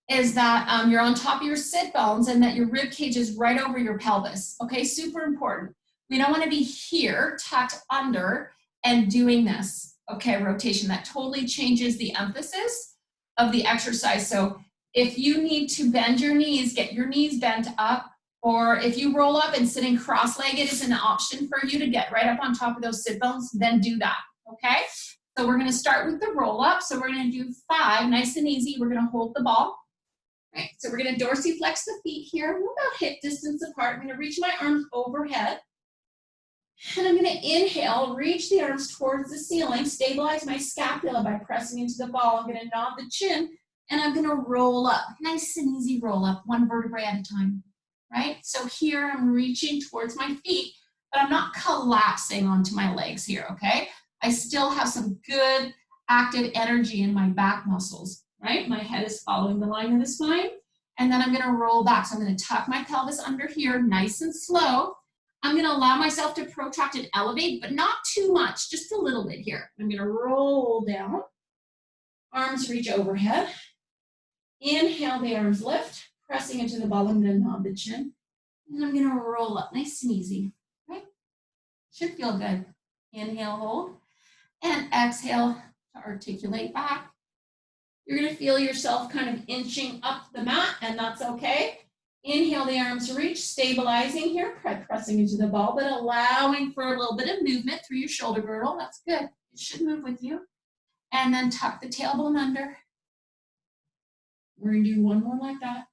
is that you're on top of your sit bones and that your rib cage is right over your pelvis. Okay, super important. We don't want to be here, tucked under, and doing this. Okay, rotation. That totally changes the emphasis of the exercise. So if you need to bend your knees, get your knees bent up, or if you roll up and sitting cross-legged is an option for you to get right up on top of those sit bones, then do that. Okay, so we're going to start with the roll up. So we're going to do 5, nice and easy. We're going to hold the ball. Right, so we're going to dorsiflex the feet here. We're about hip distance apart. I'm going to reach my arms overhead. And I'm going to inhale, reach the arms towards the ceiling, stabilize my scapula by pressing into the ball. I'm going to nod the chin, and I'm going to roll up. Nice and easy roll up, one vertebrae at a time. Right, so here I'm reaching towards my feet, but I'm not collapsing onto my legs here, okay? I still have some good active energy in my back muscles. Right, my head is following the line of the spine, and then I'm going to roll back. So I'm going to tuck my pelvis under here, nice and slow. I'm going to allow myself to protract and elevate, but not too much, just a little bit here. I'm going to roll down, arms reach overhead. Inhale, the arms lift, pressing into the ball. I'm going to nod the chin, and I'm going to roll up, nice and easy. Right, should feel good. Inhale, hold, and exhale to articulate back. You're going to feel yourself kind of inching up the mat, and that's okay. Inhale, the arms reach, stabilizing here, pressing into the ball, but allowing for a little bit of movement through your shoulder girdle. That's good. It should move with you. And then tuck the tailbone under. We're going to do one more like that.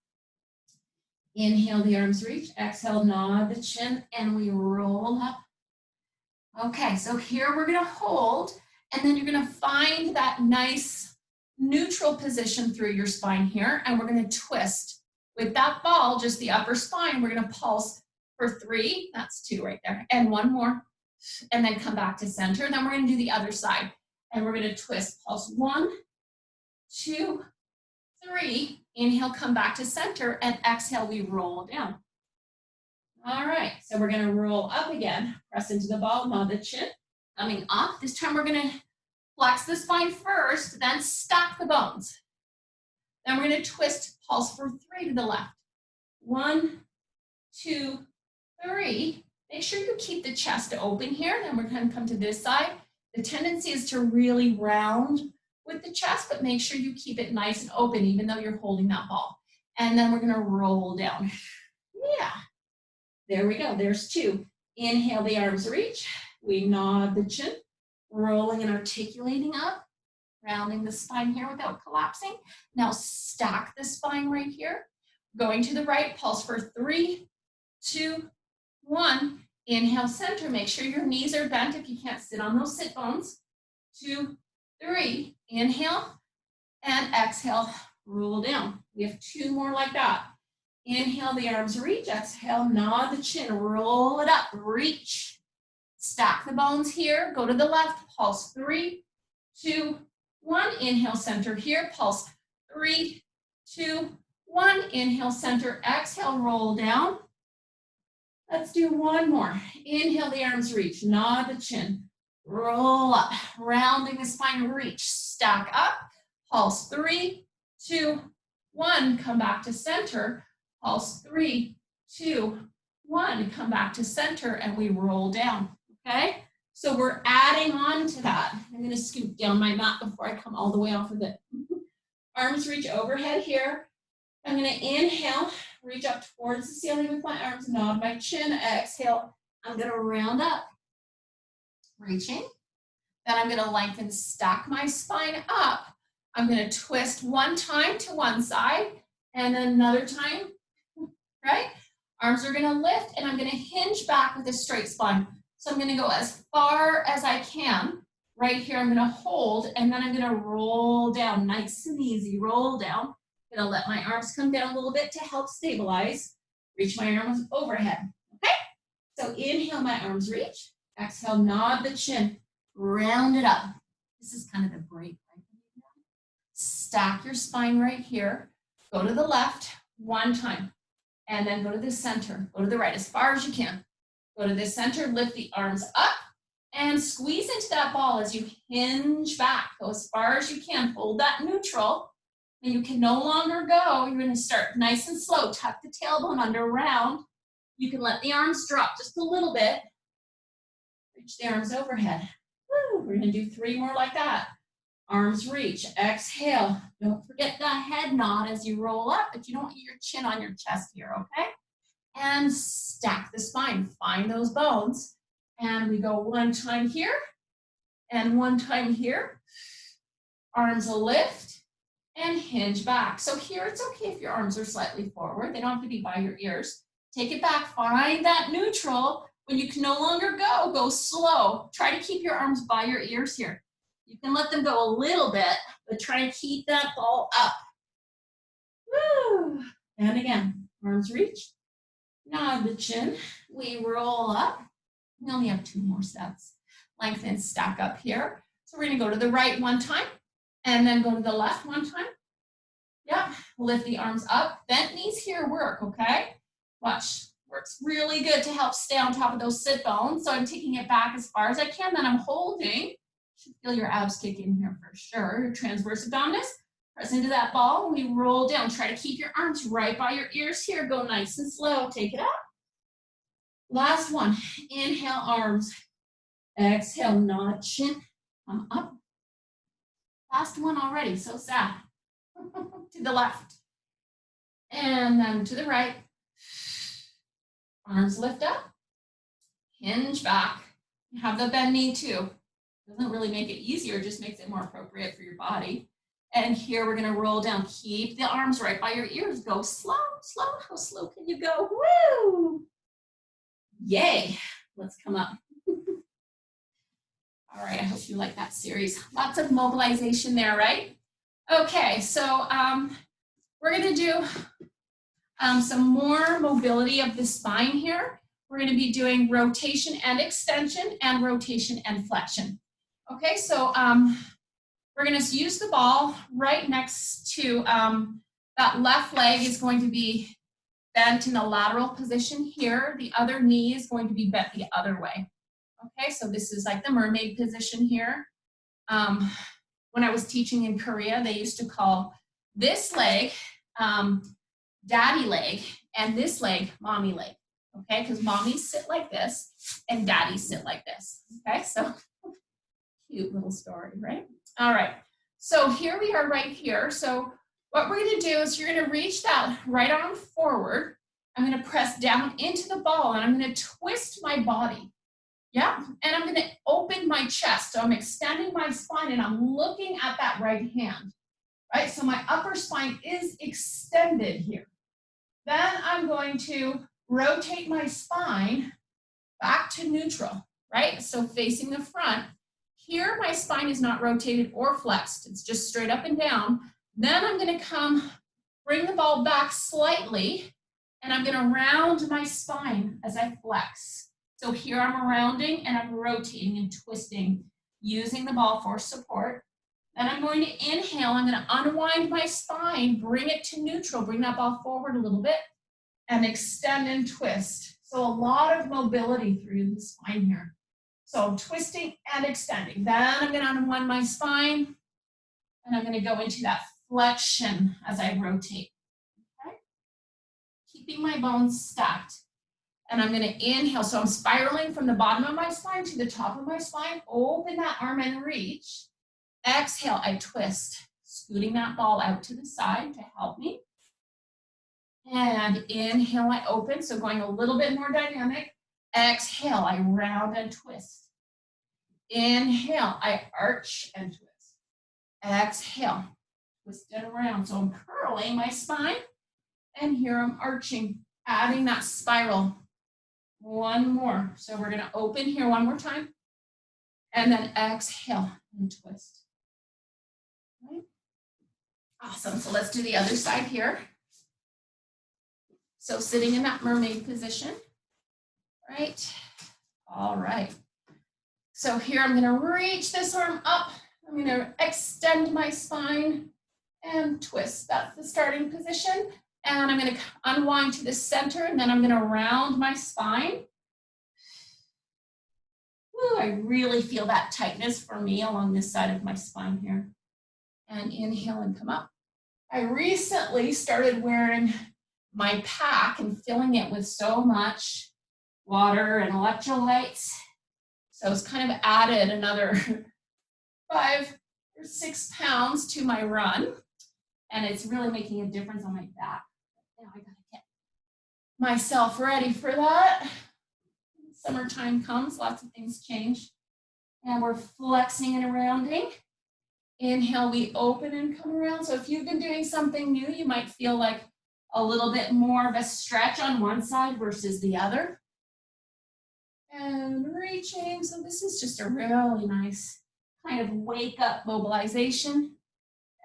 Inhale, the arms reach. Exhale, nod the chin, and we roll up. Okay, so here we're going to hold, and then you're going to find that nice neutral position through your spine here, and we're going to twist. With that ball, just the upper spine, we're going to pulse for 3, that's 2 right there, and 1 more, and then come back to center. Then we're going to do the other side, and we're going to twist, pulse 1, 2, 3, inhale, come back to center, and exhale, we roll down. All right, so we're going to roll up again, press into the ball, nod the chin, coming up. This time we're going to flex the spine first, then stack the bones. Then we're going to twist, pulse for 3 to the left. 1, 2, 3. Make sure you keep the chest open here. Then we're going to come to this side. The tendency is to really round with the chest, but make sure you keep it nice and open, even though you're holding that ball. And then we're going to roll down. Yeah. There we go. There's 2. Inhale, the arms reach. We nod the chin. Rolling and articulating up, rounding the spine here without collapsing. Now stack the spine right here. Going to the right, pulse for 3, 2, 1. Inhale, center. Make sure your knees are bent if you can't sit on those sit bones. 2, 3. Inhale and exhale, roll down. We have 2 more like that. Inhale, the arms reach. Exhale, nod the chin. Roll it up, reach. Stack the bones here, go to the left, pulse 3, 2, 1. Inhale, center here, pulse 3, 2, 1. Inhale, center, exhale, roll down. Let's do 1 more. Inhale, the arms reach, nod the chin, roll up, rounding the spine, reach, stack up, pulse 3, 2, 1. Come back to center, pulse 3, 2, 1. Come back to center, and we roll down. Okay, so we're adding on to that. I'm going to scoot down my mat before I come all the way off of it. Arms reach overhead here. I'm going to inhale, reach up towards the ceiling with my arms, nod my chin, exhale. I'm going to round up, reaching. Then I'm going to lengthen, stack my spine up. I'm going to twist 1 time to one side and then another time, right? Arms are going to lift, and I'm going to hinge back with a straight spine. So I'm going to go as far as I can. Right here, I'm going to hold, and then I'm going to roll down, nice and easy, roll down. I'm going to let my arms come down a little bit to help stabilize. Reach my arms overhead, okay? So inhale, my arms reach. Exhale, nod the chin, round it up. This is kind of the break. Right? Stack your spine right here. Go to the left 1 time, and then go to the center. Go to the right as far as you can. Go to the center, lift the arms up, And squeeze into that ball as you hinge back. Go as far as you can. Hold that neutral. And you can no longer go. You're going to start nice and slow. Tuck the tailbone under, round. You can let the arms drop just a little bit. Reach the arms overhead. Woo. We're going to do 3 more like that. Arms reach. Exhale. Don't forget the head nod as you roll up, but you don't want your chin on your chest here, okay? And stack the spine. Find those bones. And we go 1 time here and 1 time here. Arms will lift and hinge back. So here it's okay if your arms are slightly forward. They don't have to be by your ears. Take it back. Find that neutral. When you can no longer go, go slow. Try to keep your arms by your ears here. You can let them go a little bit, but try and keep that ball up. Woo! And again, arms reach. Nod the chin. We roll up. We only have 2 more steps. Lengthen, stack up here. So we're going to go to the right 1 time, and then go to the left 1 time. Yep, lift the arms up. Bent knees here work, okay? Watch, works really good to help stay on top of those sit bones. So I'm taking it back as far as I can, then I'm holding. Should feel your abs kick in here for sure. Your transverse abdominis. Press into that ball. We roll down. Try to keep your arms right by your ears here. Go nice and slow. Take it up. Last one. Inhale, arms. Exhale, nod, chin. Come up. Last one already. So sad. To the left. And then to the right. Arms lift up. Hinge back. You have the bend knee too. Doesn't really make it easier, just makes it more appropriate for your body. And here we're gonna roll down. Keep the arms right by your ears. Go slow, slow. How slow can you go? Woo! Yay! Let's come up. All right, I hope you like that series. Lots of mobilization there, right? Okay, so we're gonna do some more mobility of the spine here. We're gonna be doing rotation and extension and rotation and flexion. Okay, so we're going to use the ball right next to that left leg is going to be bent in a lateral position here. The other knee is going to be bent the other way. Okay, so this is like the mermaid position here. When I was teaching in Korea, they used to call this leg daddy leg and this leg mommy leg. Okay, because mommies sit like this and daddies sit like this. Okay, so cute little story, right? All right, so here we are right here. So what we're gonna do is you're gonna reach that right arm forward. I'm gonna press down into the ball and I'm gonna twist my body. Yeah, and I'm gonna open my chest. So I'm extending my spine and I'm looking at that right hand, right? So my upper spine is extended here. Then I'm going to rotate my spine back to neutral, right? So facing the front. Here, my spine is not rotated or flexed. It's just straight up and down. Then I'm going to bring the ball back slightly, and I'm going to round my spine as I flex. So here I'm rounding and I'm rotating and twisting, using the ball for support. Then I'm going to inhale. I'm going to unwind my spine, bring it to neutral, bring that ball forward a little bit, and extend and twist. So a lot of mobility through the spine here. So I'm twisting and extending. Then I'm going to unwind my spine, and I'm going to go into that flexion as I rotate. Okay? Keeping my bones stacked. And I'm going to inhale. So I'm spiraling from the bottom of my spine to the top of my spine. Open that arm and reach. Exhale, I twist, scooting that ball out to the side to help me. And inhale, I open. So going a little bit more dynamic. Exhale, I round and twist. Inhale, I arch and twist. Exhale, twist it around. So I'm curling my spine, and here I'm arching, adding that spiral. One more. So we're gonna open here one more time, and then exhale and twist. Right? Awesome, so let's do the other side here. So sitting in that mermaid position, right? All right. So here I'm going to reach this arm up. I'm going to extend my spine and twist. That's the starting position. And I'm going to unwind to the center, and then I'm going to round my spine. Woo, I really feel that tightness for me along this side of my spine here. And inhale and come up. I recently started wearing my pack and filling it with so much water and electrolytes. So it's kind of added another 5 or 6 pounds to my run. And it's really making a difference on my back. Now I gotta get myself ready for that. Summertime comes, lots of things change. And we're flexing and rounding. Inhale, we open and come around. So if you've been doing something new, you might feel like a little bit more of a stretch on one side versus the other. And reaching. So this is just a really nice kind of wake up mobilization.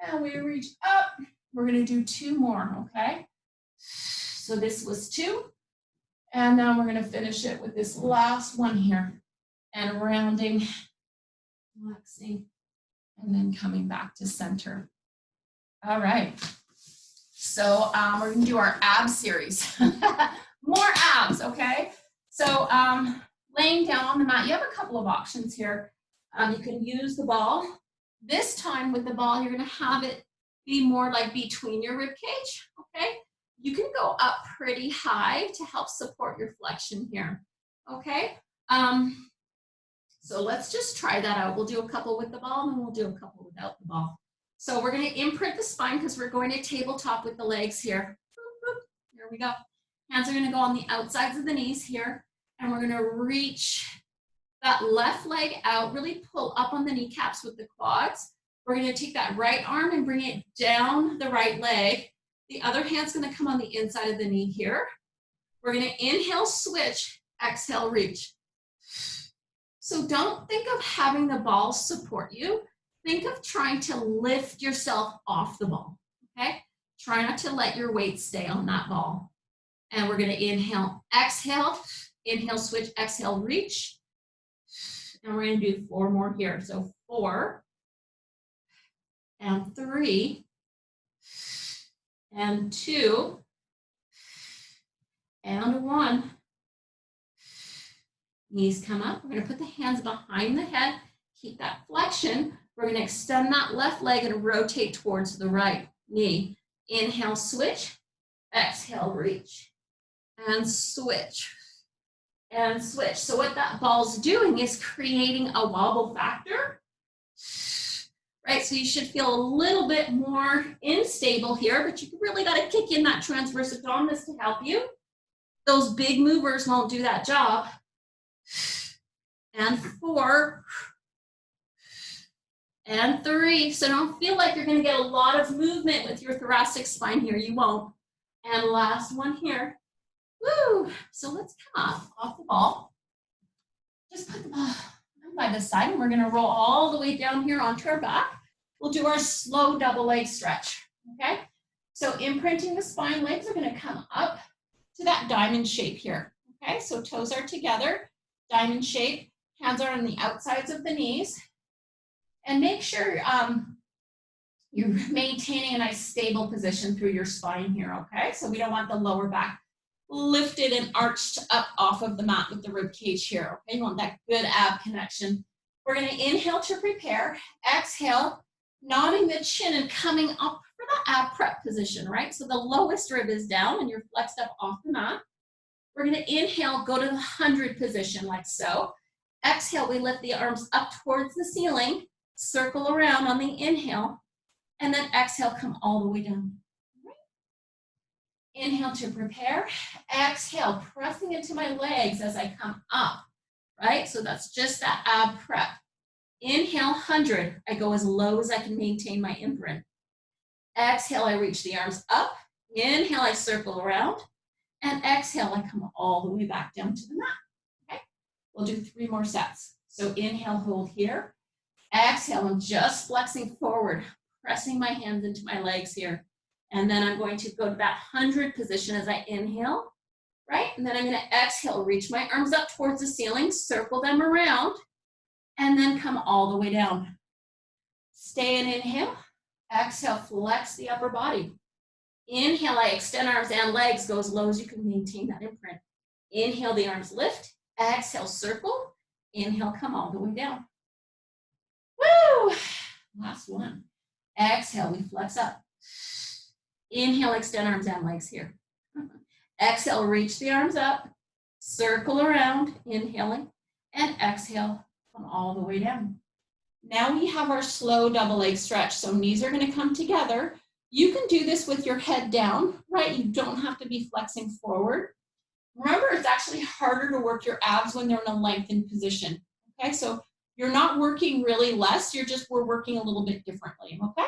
And we reach up. We're going to do 2 more, okay? So this was 2. And now we're going to finish it with this last one here. And rounding, flexing, and then coming back to center. All right. So we're going to do our ab series. More abs, okay? So laying down on the mat, you have a couple of options here. You can use the ball. This time with the ball, you're going to have it be more like between your rib cage, okay? You can go up pretty high to help support your flexion here, okay? So let's just try that out. We'll do a couple with the ball and then we'll do a couple without the ball. So we're going to imprint the spine because we're going to tabletop with the legs here. Here we go. Hands are going to go on the outsides of the knees here. And we're going to reach that left leg out, really pull up on the kneecaps with the quads. We're going to take that right arm and bring it down the right leg. The other hand's going to come on the inside of the knee here. We're going to inhale, switch, exhale, reach. So don't think of having the ball support you. Think of trying to lift yourself off the ball, okay? Try not to let your weight stay on that ball. And we're going to inhale, exhale, inhale, switch, exhale, reach. And we're going to do 4 more here. So 4 and 3 and 2 and 1. Knees come up. We're going to put the hands behind the head. Keep that flexion. We're going to extend that left leg and rotate towards the right knee. Inhale, switch. Exhale, reach. And switch. And switch. So what that ball's doing is creating a wobble factor. Right? So you should feel a little bit more unstable here, but you really got to kick in that transverse abdominis to help you. Those big movers won't do that job. And 4 and 3. So don't feel like you're going to get a lot of movement with your thoracic spine here. You won't. And last one here. Woo! So let's come up off the ball. Just put the ball by the side, and we're going to roll all the way down here onto our back. We'll do our slow double leg stretch. Okay? So imprinting the spine, legs are going to come up to that diamond shape here. Okay? So toes are together, diamond shape. Hands are on the outsides of the knees. And make sure you're maintaining a nice stable position through your spine here, okay? So we don't want the lower back lifted and arched up off of the mat with the rib cage here, okay? You want that good ab connection. We're going to inhale to prepare. Exhale, nodding the chin and coming up for the ab prep position, right? So the lowest rib is down and you're flexed up off the mat. We're going to inhale, go to the 100 position like so. Exhale, we lift the arms up towards the ceiling, circle around on the inhale, and then exhale, come all the way down. Inhale to prepare. Exhale, pressing into my legs as I come up, right? So that's just that ab prep. Inhale, 100. I go as low as I can maintain my imprint. Exhale, I reach the arms up. Inhale, I circle around. And exhale, I come all the way back down to the mat. Okay? We'll do 3 more sets. So inhale, hold here. Exhale, I'm just flexing forward, pressing my hands into my legs here. And then I'm going to go to that 100 position as I inhale, right? And then I'm going to exhale, reach my arms up towards the ceiling, circle them around, and then come all the way down. Stay and inhale. Exhale, flex the upper body. Inhale, I extend arms and legs, go as low as you can maintain that imprint. Inhale, the arms lift. Exhale, circle. Inhale, come all the way down. Woo! Last one. Exhale, we flex up. Inhale, extend arms and legs here. Exhale, reach the arms up. Circle around, inhaling. And exhale, come all the way down. Now we have our slow double leg stretch. So knees are going to come together. You can do this with your head down, right? You don't have to be flexing forward. Remember, it's actually harder to work your abs when they're in a lengthened position. Okay, so you're not working really less, we're working a little bit differently, okay?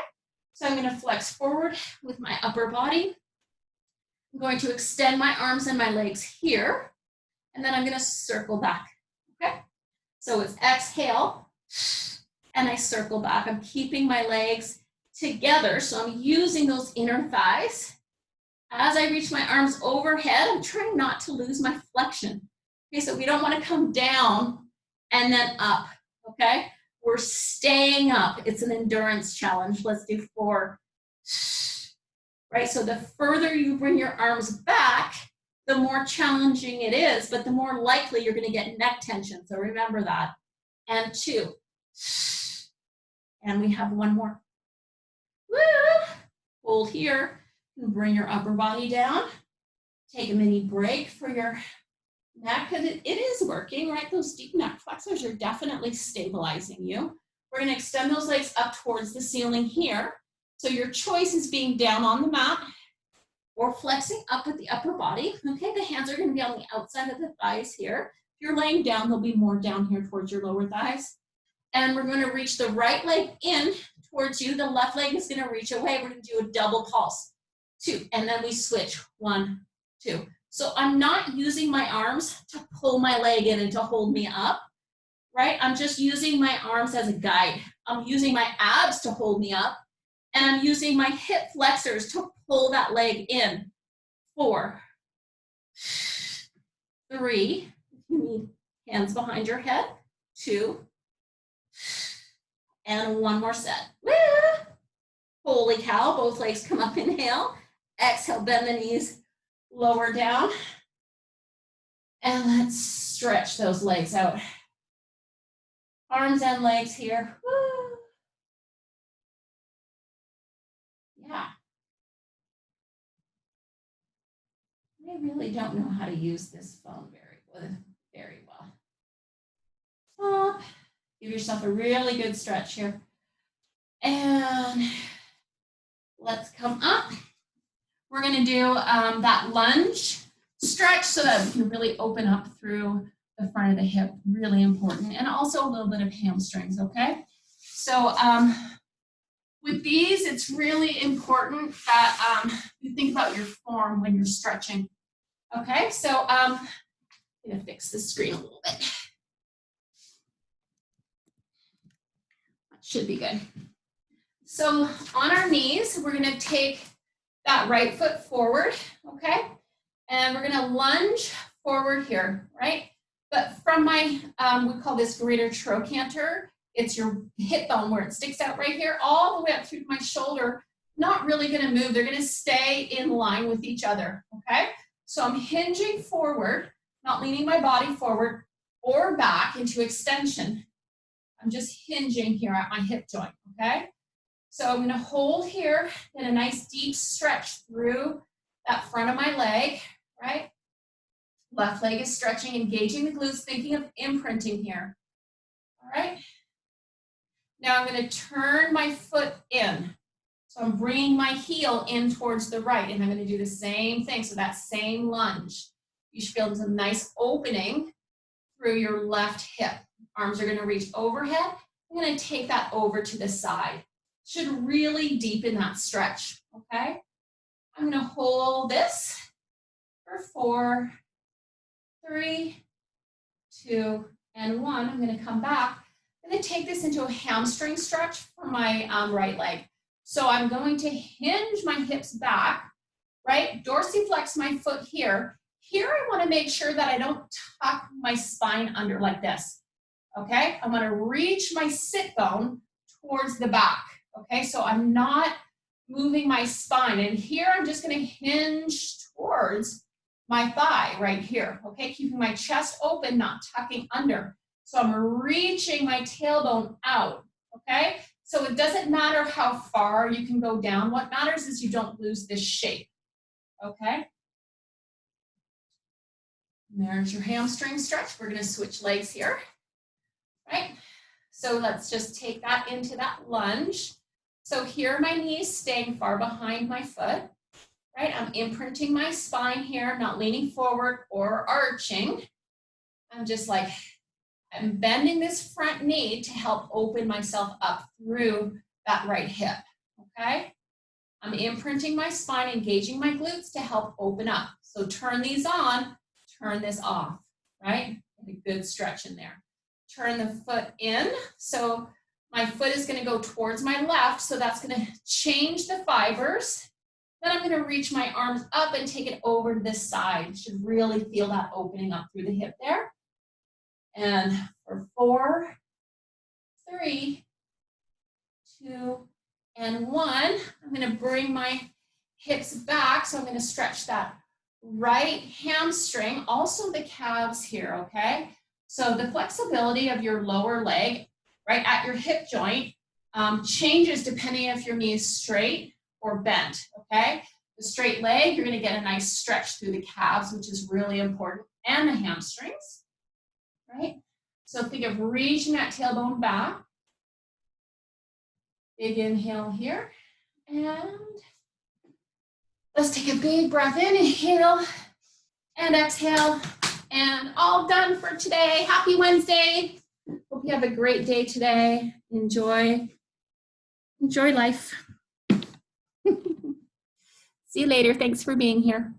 So I'm gonna flex forward with my upper body. I'm going to extend my arms and my legs here, and then I'm gonna circle back, okay? So it's exhale, and I circle back. I'm keeping my legs together, so I'm using those inner thighs. As I reach my arms overhead, I'm trying not to lose my flexion. Okay, so we don't want to come down and then up, okay? We're staying up. It's an endurance challenge. Let's do 4. Right, so the further you bring your arms back, the more challenging it is, but the more likely you're going to get neck tension. So remember that. And 2. And we have 1 more. Woo! Hold here. Bring your upper body down. Take a mini break for your neck, because it is working, right? Those deep neck flexors are definitely stabilizing you. We're going to extend those legs up towards the ceiling here. So your choice is being down on the mat or flexing up with the upper body. Okay, the hands are going to be on the outside of the thighs here. If you're laying down, they'll be more down here towards your lower thighs. And we're going to reach the right leg in towards you. The left leg is going to reach away. We're going to do a double pulse. 2, and then we switch. 1, 2. So I'm not using my arms to pull my leg in and to hold me up, right? I'm just using my arms as a guide. I'm using my abs to hold me up, and I'm using my hip flexors to pull that leg in. 4, 3, if you need hands behind your head. 2, and 1 more set. Woo! Holy cow, both legs come up, inhale. Exhale, bend the knees, lower down. And let's stretch those legs out. Arms and legs here. Woo. Yeah. I really don't know how to use this phone very well. Stop. Give yourself a really good stretch here. And let's come up. We're going to do that lunge stretch so that we can really open up through the front of the hip. Really important. And also a little bit of hamstrings, okay? So with these, it's really important that you think about your form when you're stretching. Okay, so I'm going to fix the screen a little bit. That should be good. So on our knees, we're going to take that right foot forward, okay? And we're gonna lunge forward here, right? But from my, we call this greater trochanter, it's your hip bone where it sticks out right here, all the way up through my shoulder, not really gonna move. They're gonna stay in line with each other, okay? So I'm hinging forward, not leaning my body forward or back into extension. I'm just hinging here at my hip joint, okay? So I'm gonna hold here, get a nice deep stretch through that front of my leg, right? Left leg is stretching, engaging the glutes, thinking of imprinting here, all right? Now I'm gonna turn my foot in. So I'm bringing my heel in towards the right, and I'm gonna do the same thing, so that same lunge. You should feel some nice opening through your left hip. Arms are gonna reach overhead. I'm gonna take that over to the side. Should really deepen that stretch, okay? I'm gonna hold this for 4, 3, 2, and 1. I'm gonna come back. I'm gonna take this into a hamstring stretch for my right leg. So I'm going to hinge my hips back, right? Dorsiflex my foot here. Here I wanna make sure that I don't tuck my spine under like this, okay? I'm gonna reach my sit bone towards the back. Okay, so I'm not moving my spine. And here I'm just going to hinge towards my thigh right here. Okay, keeping my chest open, not tucking under. So I'm reaching my tailbone out, okay? So it doesn't matter how far you can go down. What matters is you don't lose this shape, okay? And there's your hamstring stretch. We're gonna switch legs here, right? So let's just take that into that lunge. So here are my knees staying far behind my foot, right? I'm imprinting my spine here, not leaning forward or arching. I'm just like, I'm bending this front knee to help open myself up through that right hip, okay? I'm imprinting my spine, engaging my glutes to help open up. So turn these on, turn this off, right? A good stretch in there. Turn the foot in. So my foot is gonna go towards my left, so that's gonna change the fibers. Then I'm gonna reach my arms up and take it over to this side. You should really feel that opening up through the hip there. And for 4, 3, 2, and 1, I'm gonna bring my hips back. So I'm gonna stretch that right hamstring, also the calves here, okay? So the flexibility of your lower leg, right at your hip joint, changes depending if your knee is straight or bent, okay? The straight leg, you're gonna get a nice stretch through the calves, which is really important, and the hamstrings, right? So think of reaching that tailbone back. Big inhale here, and let's take a big breath in, inhale, and exhale, and all done for today. Happy Wednesday. Hope you have a great day today. Enjoy life. See you later. Thanks for being here.